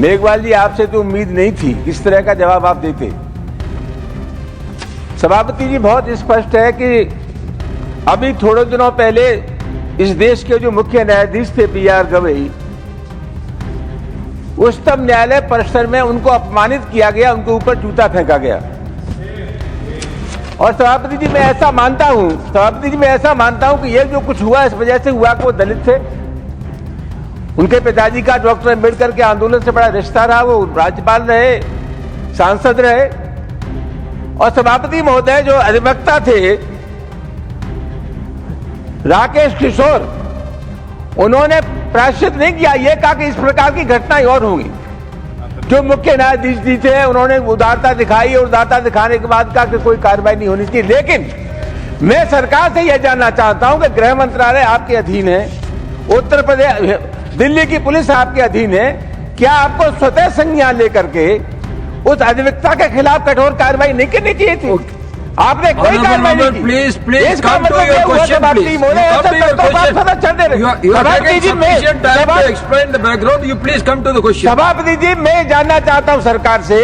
मेघवाल जी, आपसे तो उम्मीद नहीं थी इस तरह का जवाब आप देते। सभापति जी, बहुत स्पष्ट है कि अभी थोड़े दिनों पहले इस देश के जो मुख्य न्यायाधीश थे बी.आर. गवई, उच्चतम न्यायालय परिसर में उनको अपमानित किया गया, उनके ऊपर जूता फेंका गया। और सभापति जी, मैं ऐसा मानता हूं कि ये जो कुछ हुआ इस वजह से हुआ कि वो दलित थे। उनके पिताजी का डॉक्टर अम्बेडकर के आंदोलन से बड़ा रिश्ता रहा, वो राज्यपाल रहे, सांसद रहे। और सभापति महोदय, जो अधिवक्ता थे राकेश किशोर, उन्होंने प्रायश्चित नहीं किया, ये कहा कि इस प्रकार की घटनाएं और होंगी। जो मुख्य न्यायाधीश जी थे उन्होंने उदारता दिखाई और उदारता दिखाने के बाद कहा कि कोई कार्रवाई नहीं होनी चाहिए। लेकिन मैं सरकार से यह जानना चाहता हूं कि गृह मंत्रालय आपके अधीन है, उत्तर प्रदेश, दिल्ली की पुलिस आपके अधीन है, क्या आपको स्वतः संज्ञान लेकर के उस अधिवक्ता के खिलाफ कठोर कार्रवाई नहीं करनी चाहिए थी? आपने कोई कार्रवाई नहीं की। Please come to your question, सभापति जी, मैं जानना चाहता हूं सरकार से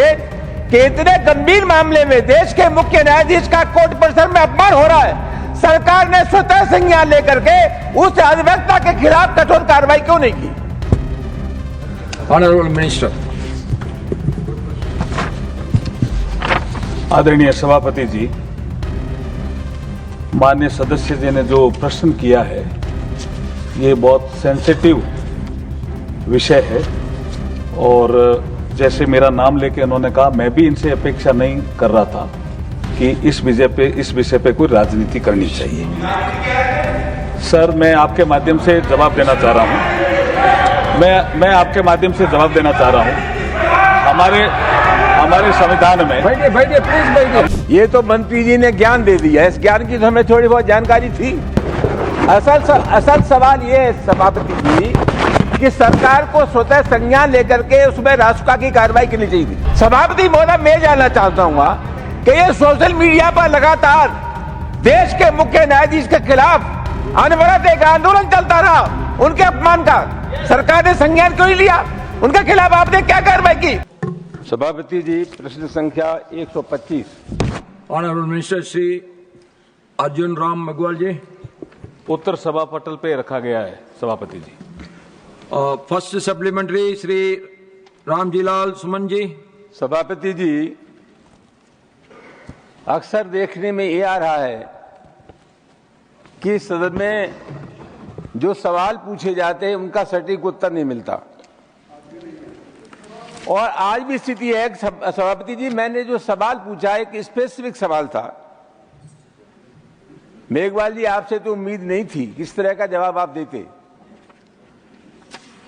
कि इतने गंभीर मामले में देश के मुख्य न्यायाधीश का कोर्ट परिसर में अपमान हो रहा है, सरकार ने स्वतः संज्ञान लेकर के उस अधिवक्ता के खिलाफ कठोर कार्रवाई क्यों नहीं की? Honourable minister. आदरणीय सभापति जी, माननीय सदस्य जी ने जो प्रश्न किया है ये बहुत सेंसिटिव विषय है और जैसे मेरा नाम लेके उन्होंने कहा, मैं भी इनसे अपेक्षा नहीं कर रहा था कि इस विषय पे कोई राजनीति करनी चाहिए। सर, मैं आपके माध्यम से जवाब देना चाह रहा हूं। मैं आपके माध्यम से जवाब देना चाह रहा हूं। हमारे संविधान में बैठिए प्लीज बैठिए। ये तो मंत्री जी ने ज्ञान दे दिया, इस ज्ञान की तो हमें थोड़ी बहुत जानकारी थी। असल सवाल ये है सभापति जी कि सरकार को स्वतः संज्ञान लेकर के उसमें रासुका की कार्रवाई करनी चाहिए थी। सभापति महोदय, मैं जानना चाहता हूँ कि ये सोशल मीडिया पर लगातार देश के मुख्य न्यायाधीश के खिलाफ अनवरत एक आंदोलन चलता रहा, उनके अपमान का सरकार ने संज्ञान क्यों नहीं लिया? उनके खिलाफ आपने क्या कार्रवाई की? सभापति जी, प्रश्न संख्या 125। ऑनरेबल मिनिस्टर श्री अर्जुन राम मेघवाल जी। उत्तर सभा पटल पे रखा गया है सभापति जी। First supplementary Shri Ramjilal Suman ji. सभापति जी, अक्सर देखने में ये आ रहा है कि सदन में जो सवाल पूछे जाते हैं उनका सटीक उत्तर नहीं मिलता और आज भी स्थिति है। सभापति जी, मैंने जो सवाल पूछा एक स्पेसिफिक सवाल था। मेघवाल जी, आपसे तो उम्मीद नहीं थी इस तरह का जवाब आप देते।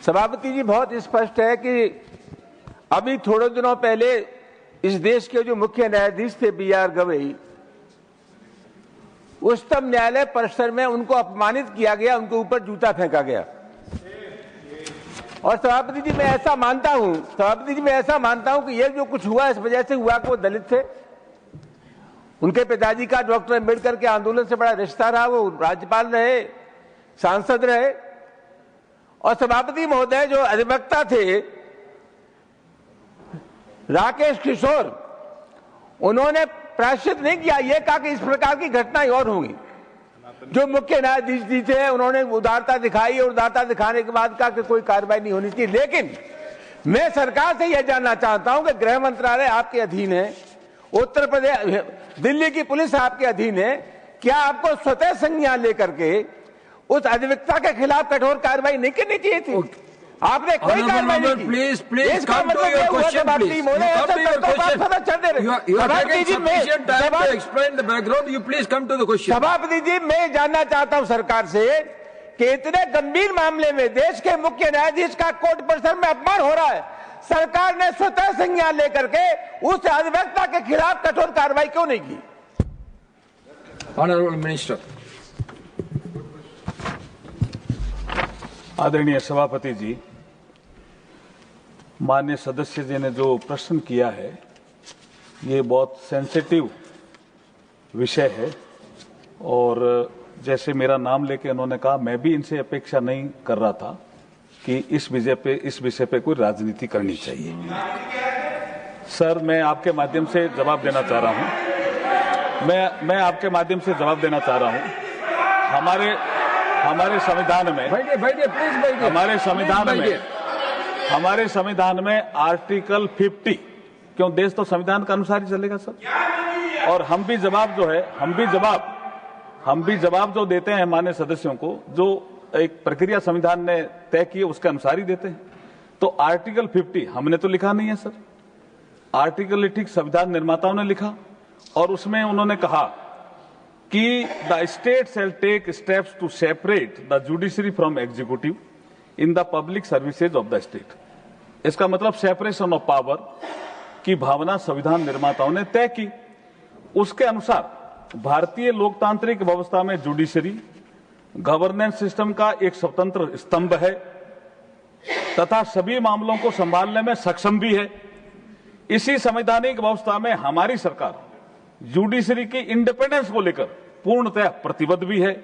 सभापति जी, बहुत स्पष्ट है कि अभी थोड़े दिनों पहले इस देश के जो मुख्य न्यायाधीश थे बी.आर. गवई, उच्चतम न्यायालय परिसर में उनको अपमानित किया गया, उनके ऊपर जूता फेंका गया। और सभापति जी, मैं ऐसा मानता हूं कि ये जो कुछ हुआ इस वजह से हुआ कि वो दलित थे। उनके पिताजी का डॉक्टर अम्बेडकर के आंदोलन से बड़ा रिश्ता रहा, वो राज्यपाल रहे, सांसद रहे। और सभापति महोदय, जो अधिवक्ता थे राकेश किशोर, उन्होंने प्रायश्चित नहीं किया, ये कहा कि इस प्रकार की घटनाएं और होंगी। जो मुख्य न्यायाधीश जी थे उन्होंने उदारता दिखाई और उदारता दिखाने के बाद कहा कि कोई कार्रवाई नहीं होनी चाहिए। लेकिन मैं सरकार से यह जानना चाहता हूं कि गृह मंत्रालय आपके अधीन है, उत्तर प्रदेश, दिल्ली की पुलिस आपके अधीन है, क्या आपको स्वतः संज्ञान लेकर के उस अधिवक्ता के खिलाफ कठोर कार्रवाई नहीं करनी चाहिए थी? आपने कोई कार्रवाई नहीं की। Please come to your question, सभापति जी, मैं जानना चाहता हूं सरकार से कि इतने गंभीर मामले में देश के मुख्य न्यायाधीश का कोर्ट परिसर में अपमान हो रहा है, सरकार ने स्वतः संज्ञान लेकर के उस अधिवक्ता के खिलाफ कठोर कार्रवाई क्यों नहीं की? Honourable minister. आदरणीय सभापति जी, माननीय सदस्य जी ने जो प्रश्न किया है ये बहुत सेंसिटिव विषय है और जैसे मेरा नाम लेके उन्होंने कहा, मैं भी इनसे अपेक्षा नहीं कर रहा था कि इस विषय पे कोई राजनीति करनी चाहिए। सर, मैं आपके माध्यम से जवाब देना चाह रहा हूं। मैं आपके माध्यम से जवाब देना चाह रहा हूं। हमारे संविधान में हमारे संविधान में आर्टिकल 50, क्यों देश तो संविधान के अनुसार ही चलेगा सर। और हम भी जवाब जो देते हैं माननीय सदस्यों को, जो एक प्रक्रिया संविधान ने तय की है उसके अनुसार ही देते हैं। तो आर्टिकल 50 हमने तो लिखा नहीं है सर, आर्टिकल ठीक संविधान निर्माताओं ने लिखा, और उसमें उन्होंने कहा कि the state shall take steps to separate the judiciary from executive in the public services of the state. इसका मतलब सेपरेशन ऑफ पावर की भावना संविधान निर्माताओं ने तय की। उसके अनुसार भारतीय लोकतांत्रिक व्यवस्था में जुडिशरी गवर्नेंस सिस्टम का एक स्वतंत्र स्तंभ है तथा सभी मामलों को संभालने में सक्षम भी है। इसी संवैधानिक व्यवस्था में हमारी सरकार जुडिशरी की इंडिपेंडेंस को लेकर पूर्णतः प्रतिबद्ध भी है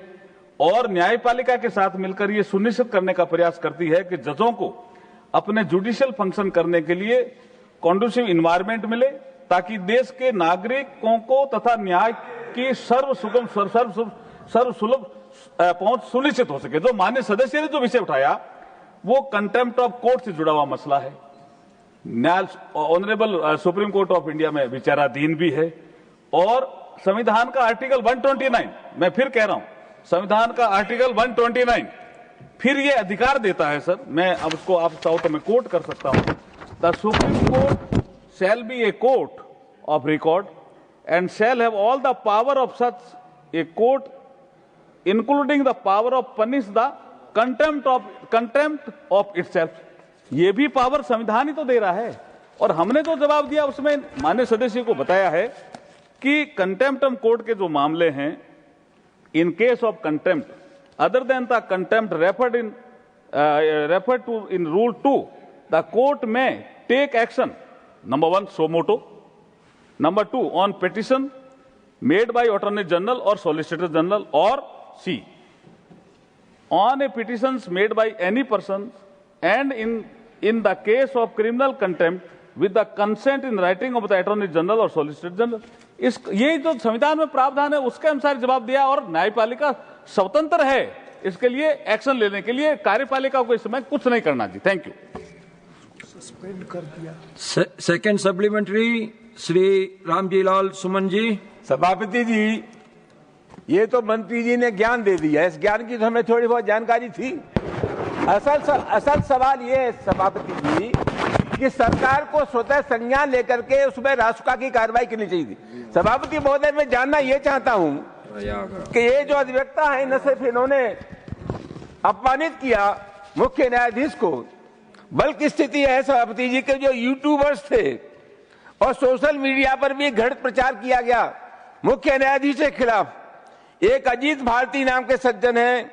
और न्यायपालिका के साथ मिलकर यह सुनिश्चित करने का प्रयास करती है कि जजों को अपने जुडिशियल फंक्शन करने के लिए कॉन्डुसिव इन्वायरमेंट मिले, ताकि देश के नागरिकों को तथा न्याय की सर्वसुलभ पहुंच सुनिश्चित हो सके। जो माननीय सदस्य ने जो विषय उठाया वो कंटेम्प्ट ऑफ कोर्ट से जुड़ा हुआ मसला है। Honourable supreme court of India में विचाराधीन भी है, और संविधान का आर्टिकल 129, मैं फिर कह रहा हूं, संविधान का आर्टिकल 129 फिर ये अधिकार देता है सर। मैं अब उसको आप चाहो तो मैं कोट कर सकता हूं। The supreme court shall be a court of record and shall have all the power of such a court including the power of punish the contempt of itself. ये भी पावर संविधान ही तो दे रहा है। और हमने जो जवाब दिया उसमें माननीय सदस्य को बताया है कि कंटेम्प्ट ऑफ कोर्ट के जो मामले हैं, in case of contempt other than the contempt referred to in rule 2, the court में take action number 1 suo motu, number 2 on petition made by attorney general और सॉलिसिटर जनरल, और C on a petitions made by any person and in the case of criminal contempt with the consent in writing of the attorney general or solicitor general। ये जो संविधान में प्रावधान है उसके अनुसार जवाब दिया, और न्यायपालिका स्वतंत्र है इसके लिए एक्शन लेने के लिए, कार्यपालिका को इस समय कुछ नहीं करना जी। Thank you. सस्पेंड कर दिया। Second supplementary Shri Ramjilal Suman ji. सभापति जी, ये तो मंत्री जी ने ज्ञान दे दिया, इस ज्ञान की तो हमें थोड़ी बहुत जानकारी थी। असल सवाल ये है सभापति जी कि सरकार को स्वतः संज्ञान लेकर के उसमें रासुका की कार्रवाई करनी चाहिए थी। सभापति महोदय, मैं जानना ये चाहता हूं कि ये जो अधिवक्ता है न सिर्फ इन्होंने अपमानित किया मुख्य न्यायाधीश को, बल्कि स्थिति है सभापति जी के जो यूट्यूबर्स थे और सोशल मीडिया पर भी घृणित प्रचार किया गया मुख्य न्यायाधीश के खिलाफ। एक अजीत भारती नाम के सज्जन हैं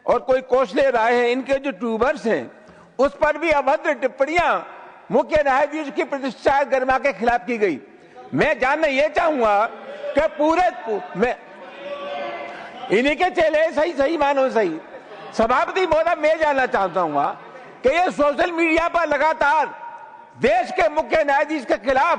और कोई कौशले राय है, इनके जो ट्यूबर्स हैं उस पर भी अभद्र टिप्पणियां मुख्य न्यायाधीश की प्रतिष्ठा गरिमा के खिलाफ की गई। मैं जानना यह चाहूंगा कि पूरे मैं इन्हीं के चेले सही मानो सही। सभापति महोदय, मैं जानना चाहता हूं कि ये सोशल मीडिया पर लगातार देश के मुख्य न्यायाधीश के खिलाफ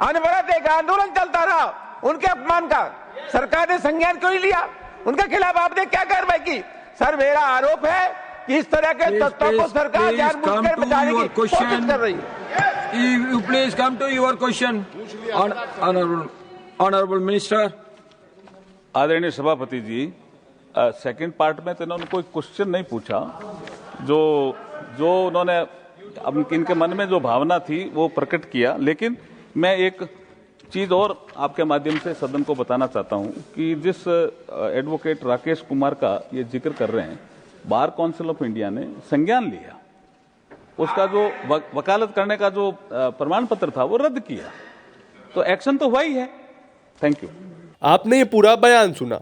अनवरत एक आंदोलन चलता रहा, उनके अपमान का सरकार ने संज्ञान क्यों नहीं लिया? उनके खिलाफ आपने क्या कार्रवाई की? सर, मेरा आरोप है कि इस तरह के तत्वों को सरकार जानबूझकर बचाने की कोशिश कर रही है। You please come to your question, honorable minister। आदरणीय सभापति जी, सेकंड पार्ट में तो इन्होंने कोई क्वेश्चन नहीं पूछा। जो उन्होंने अब इनके मन में जो भावना थी वो प्रकट किया, लेकिन मैं एक चीज और आपके माध्यम से सदन को बताना चाहता हूं कि जिस एडवोकेट राकेश कुमार का ये जिक्र कर रहे हैं, बार काउंसिल ऑफ इंडिया ने संज्ञान लिया, उसका जो वकालत करने का जो प्रमाण पत्र था वो रद्द किया, तो एक्शन तो हुआ ही है। Thank you. आपने ये पूरा बयान सुना।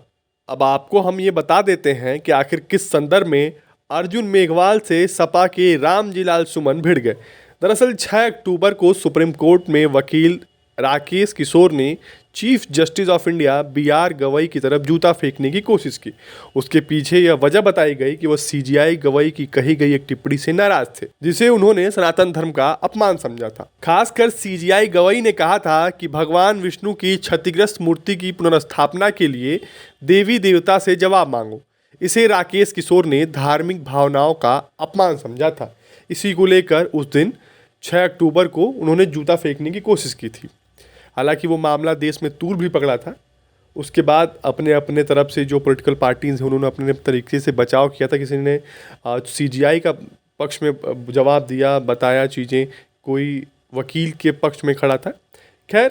अब आपको हम ये बता देते हैं कि आखिर किस संदर्भ में अर्जुन मेघवाल से सपा के रामजीलाल सुमन भिड़ गए। दरअसल 6 अक्टूबर को सुप्रीम कोर्ट में वकील राकेश किशोर ने chief justice of India BR Gavai की तरफ जूता फेंकने की कोशिश की। उसके पीछे यह वजह बताई गई कि वह CGI गवई की कही गई एक टिप्पणी से नाराज थे, जिसे उन्होंने सनातन धर्म का अपमान समझा था। खासकर CGI गवई ने कहा था कि भगवान विष्णु की क्षतिग्रस्त मूर्ति की पुनर्स्थापना के लिए देवी देवता से जवाब मांगो। इसे राकेश किशोर ने धार्मिक भावनाओं का अपमान समझा था। इसी को लेकर उस दिन 6 अक्टूबर को उन्होंने जूता फेंकने की कोशिश की थी। हालांकि वो मामला देश में तूल भी पकड़ा था। उसके बाद अपने अपने तरफ से जो पॉलिटिकल पार्टीज हैं उन्होंने अपने तरीके से बचाव किया था। किसी ने CGI का पक्ष में जवाब दिया, बताया चीज़ें, कोई वकील के पक्ष में खड़ा था। खैर,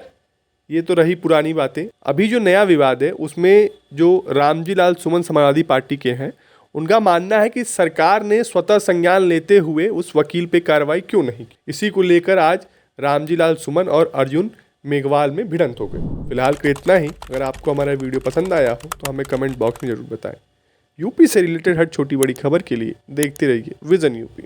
ये तो रही पुरानी बातें। अभी जो नया विवाद है उसमें जो रामजी लाल सुमन समाजवादी पार्टी के हैं, उनका मानना है कि सरकार ने स्वतः संज्ञान लेते हुए उस वकील पे कार्रवाई क्यों नहीं की। इसी को लेकर आज रामजी लाल सुमन और अर्जुन मेघवाल में भिड़ंत हो गई। फिलहाल को इतना ही। अगर आपको हमारा वीडियो पसंद आया हो तो हमें कमेंट बॉक्स में ज़रूर बताएं। यूपी से रिलेटेड हर छोटी बड़ी खबर के लिए देखते रहिए विजन यूपी।